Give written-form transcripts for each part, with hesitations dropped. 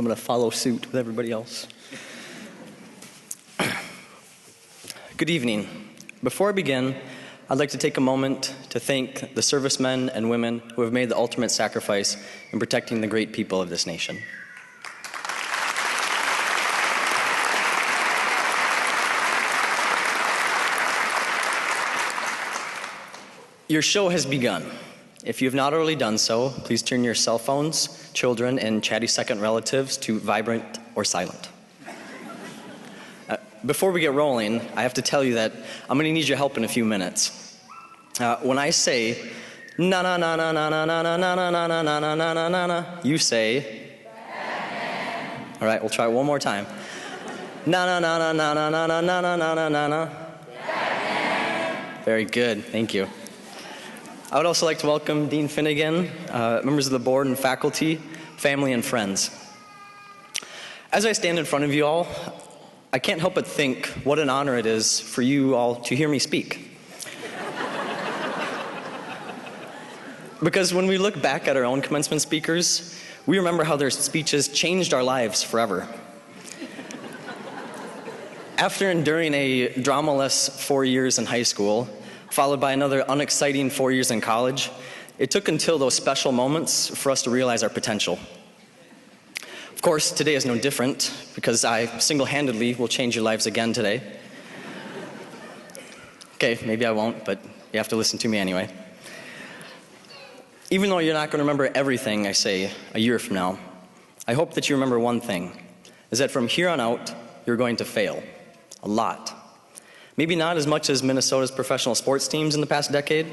I'm going to follow suit with everybody else. Good evening. Before I begin, I'd like to take a moment to thank the servicemen and women who have made the ultimate sacrifice in protecting the great people of this nation. Your show has begun. If you have not already done so, please turn your cell phones, children, and chatty second relatives to vibrant or silent. Before we get rolling, I have to tell you that I'm going to need your help in a few minutes. When I say na na na na na na na na na na na na na na na na, you say Batman. All right, we'll try it one more time. Na na na na na na na na na na na na na. Batman. Very good. Thank you. I would also like to welcome Dean Finnegan, members of the board and faculty, family, and friends. As I stand in front of you all, I can't help but think what an honor it is for you all to hear me speak. Because when we look back at our own commencement speakers, we remember how their speeches changed our lives forever. After enduring a drama-less 4 years in high school, followed by another unexciting 4 years in college, it took until those special moments for us to realize our potential. Of course, today is no different, because I single-handedly will change your lives again today. Okay, maybe I won't, but you have to listen to me anyway. Even though you're not going to remember everything I say a year from now, I hope that you remember one thing, is that from here on out, you're going to fail. A lot. Maybe not as much as Minnesota's professional sports teams in the past decade,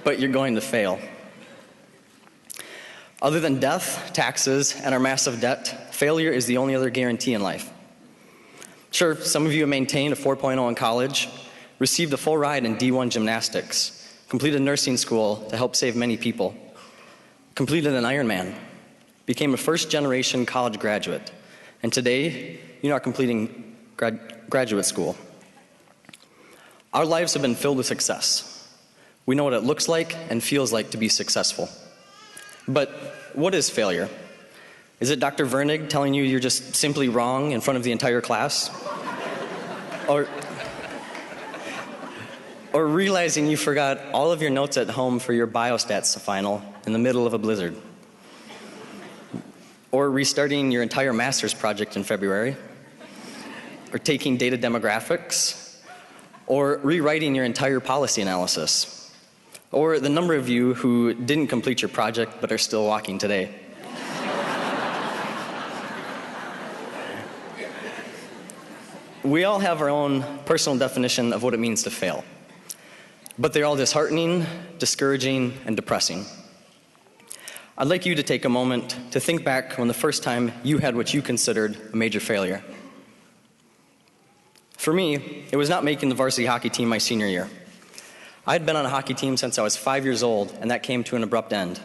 but you're going to fail. Other than death, taxes, and our massive debt, failure is the only other guarantee in life. Sure, some of you have maintained a 4.0 in college, received a full ride in D1 gymnastics, completed nursing school to help save many people, completed an Ironman, became a first-generation college graduate, and today you're not completing graduate school. Our lives have been filled with success. We know what it looks like and feels like to be successful. But what is failure? Is it Dr. Vernig telling you you're just simply wrong in front of the entire class? Or realizing you forgot all of your notes at home for your biostats final in the middle of a blizzard? Or restarting your entire master's project in February? Or taking data demographics, or rewriting your entire policy analysis, or the number of you who didn't complete your project but are still walking today. We all have our own personal definition of what it means to fail, but they're all disheartening, discouraging, and depressing. I'd like you to take a moment to think back when the first time you had what you considered a major failure. For me, it was not making the varsity hockey team my senior year. I had been on a hockey team since I was 5 years old, and that came to an abrupt end.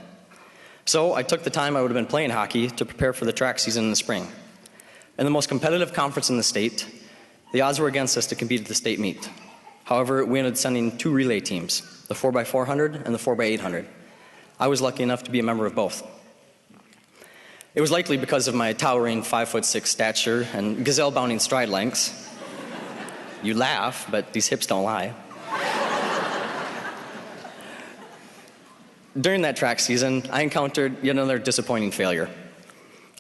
So I took the time I would have been playing hockey to prepare for the track season in the spring. In the most competitive conference in the state, the odds were against us to compete at the state meet. However, we ended up sending 2 relay teams, the 4x400 and the 4x800. I was lucky enough to be a member of both. It was likely because of my towering 5'6" stature and gazelle-bounding stride lengths. You laugh, but these hips don't lie. During that track season, I encountered yet another disappointing failure.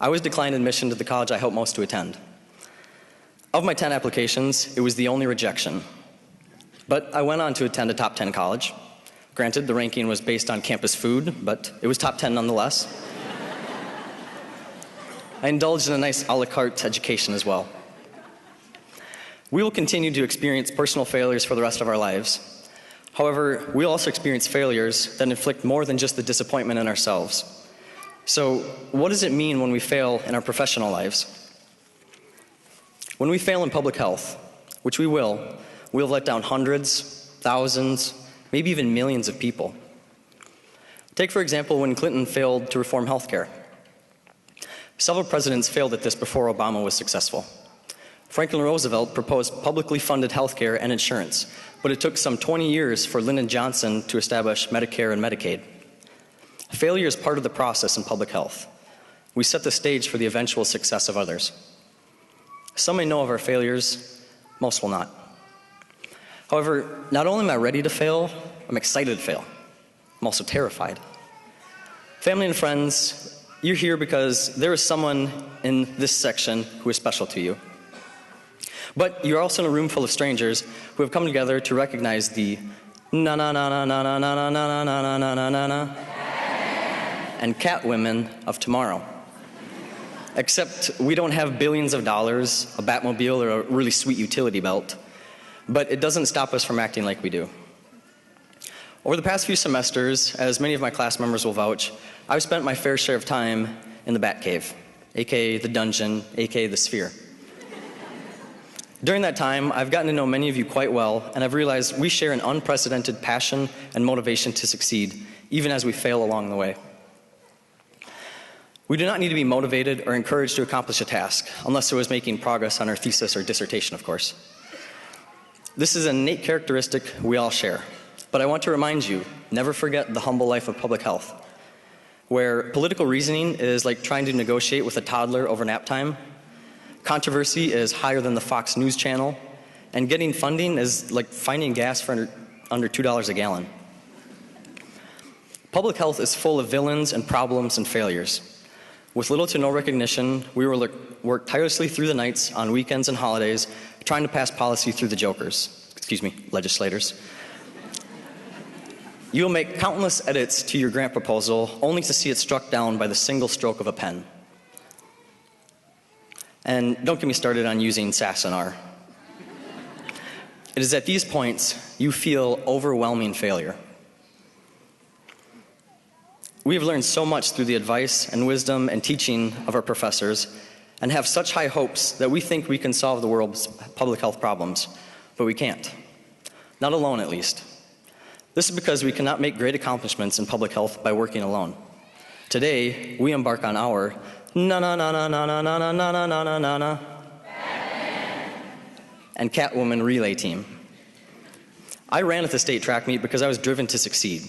I was declined admission to the college I hoped most to attend. Of my 10 applications, it was the only rejection. But I went on to attend a top 10 college. Granted, the ranking was based on campus food, but it was top 10 nonetheless. I indulged in a nice a la carte education as well. We will continue to experience personal failures for the rest of our lives. However, we'll also experience failures that inflict more than just the disappointment in ourselves. So, what does it mean when we fail in our professional lives? When we fail in public health, which we will, we'll let down hundreds, thousands, maybe even millions of people. Take, for example, when Clinton failed to reform healthcare. Several presidents failed at this before Obama was successful. Franklin Roosevelt proposed publicly funded health care and insurance, but it took some 20 years for Lyndon Johnson to establish Medicare and Medicaid. Failure is part of the process in public health. we set the stage for the eventual success of others. Some may know of our failures, most will not. However, not only am I ready to fail, I'm excited to fail. I'm also terrified. Family and friends, you're here because there is someone in this section who is special to you. But you're also in a room full of strangers who have come together to recognize the na-na-na-na-na-na-na-na-na-na-na-na-na and cat women of tomorrow. Except we don't have billions of dollars, a Batmobile, or a really sweet utility belt. But it doesn't stop us from acting like we do. Over the past few semesters, as many of my class members will vouch, I've spent my fair share of time in the Batcave, aka the dungeon, aka the sphere. During that time, I've gotten to know many of you quite well, and I've realized we share an unprecedented passion and motivation to succeed, even as we fail along the way. We do not need to be motivated or encouraged to accomplish a task, unless it was making progress on our thesis or dissertation, of course. This is an innate characteristic we all share. But I want to remind you, never forget the humble life of public health, where political reasoning is like trying to negotiate with a toddler over nap time, controversy is higher than the Fox News channel, and getting funding is like finding gas for under $2 a gallon. Public health is full of villains and problems and failures. With little to no recognition, we will work tirelessly through the nights on weekends and holidays, trying to pass policy through the jokers, legislators. You will make countless edits to your grant proposal only to see it struck down by the single stroke of a pen. And don't get me started on using sass and R. It is at these points you feel overwhelming failure. We have learned so much through the advice and wisdom and teaching of our professors and have such high hopes that we think we can solve the world's public health problems, but we can't. Not alone, at least. This is because we cannot make great accomplishments in public health by working alone. Today, we embark on our na-na-na-na-na-na-na-na-na-na-na and Catwoman relay team. I ran at the state track meet because I was driven to succeed.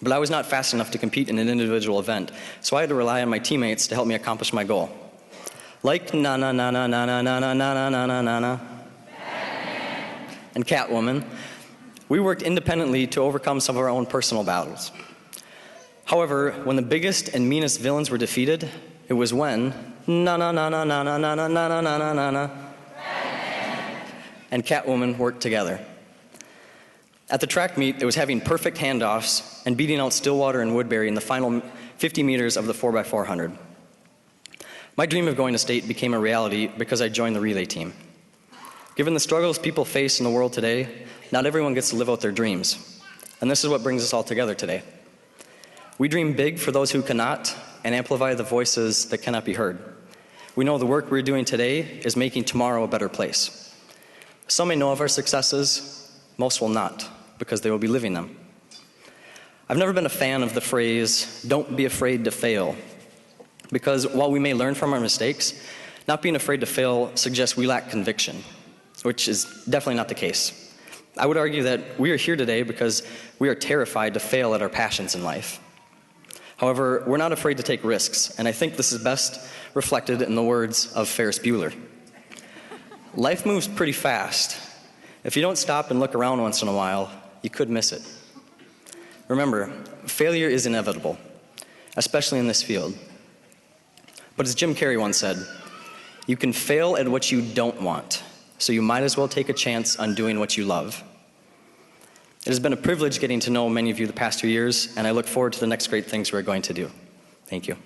But I was not fast enough to compete in an individual event, so I had to rely on my teammates to help me accomplish my goal. Like na-na-na-na-na-na-na-na-na-na-na-na and Catwoman, we worked independently to overcome some of our own personal battles. However, when the biggest and meanest villains were defeated, it was when na-na-na-na-na-na-na-na-na-na-na-na and Catwoman worked together. At the track meet, it was having perfect handoffs and beating out Stillwater and Woodbury in the final 50 meters of the 4x400. My dream of going to state became a reality because I joined the relay team. Given the struggles people face in the world today, not everyone gets to live out their dreams. And this is what brings us all together today. We dream big for those who cannot and amplify the voices that cannot be heard. We know the work we're doing today is making tomorrow a better place. Some may know of our successes, most will not, because they will be living them. I've never been a fan of the phrase, "Don't be afraid to fail," because while we may learn from our mistakes, not being afraid to fail suggests we lack conviction, which is definitely not the case. I would argue that we are here today because we are terrified to fail at our passions in life. However, we're not afraid to take risks, and I think this is best reflected in the words of Ferris Bueller. Life moves pretty fast. If you don't stop and look around once in a while, you could miss it. Remember, failure is inevitable, especially in this field. But as Jim Carrey once said, you can fail at what you don't want, so you might as well take a chance on doing what you love. It has been a privilege getting to know many of you the past 2 years, and I look forward to the next great things we're going to do. Thank you.